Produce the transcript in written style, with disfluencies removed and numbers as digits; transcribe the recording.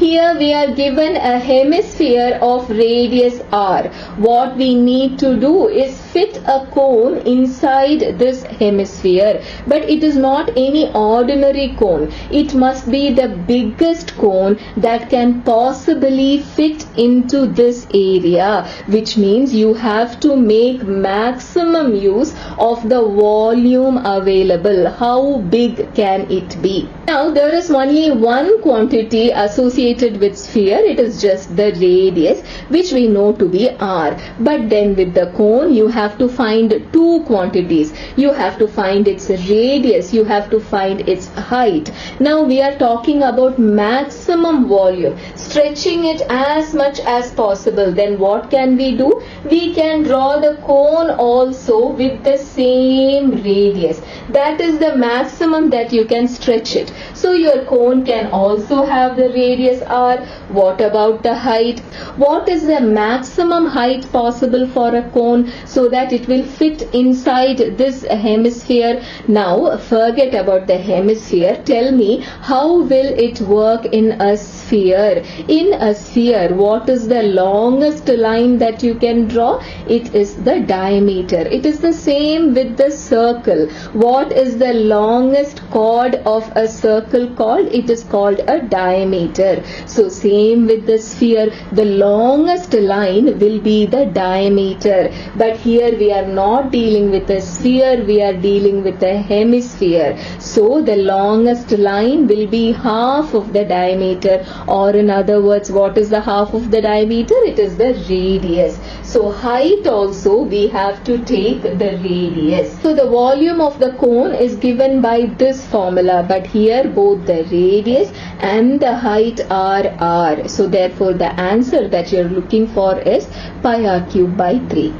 Here we are given a hemisphere of radius r. What we need to do is fit a cone inside this hemisphere, but it is not any ordinary cone. It must be the biggest cone that can possibly fit into this area, which means you have to make maximum use of the volume available. How big can it be? Now there is only one quantity associated with sphere. It is just the radius, which we know to be r. But then with the cone you have to find two quantities. You have to find its radius, you have to find its height. Now we are talking about maximum volume, stretching it as much as possible. Then what can we do? We can draw the cone also with the same radius. That is the maximum that you can stretch it. So your cone can also have the radius r. What about the height? What is the maximum height possible for a cone so that it will fit inside this hemisphere? Now forget about the hemisphere. Tell me, how will it work in a sphere? In a sphere, what is the longest line that you can draw? It is the diameter. It is the same with the circle. What is the longest chord of a circle called? It is called a diameter. So same with the sphere, the longest line will be the diameter. But here we are not dealing with a sphere, we are dealing with a hemisphere. So the longest line will be half of the diameter, or in other words, what is the half of the diameter? It is the radius. So height also we have to take the radius. So the volume of the cone is given by this formula, but here both the radius and the height are r. So therefore the answer that you are looking for is pi r cube by 3.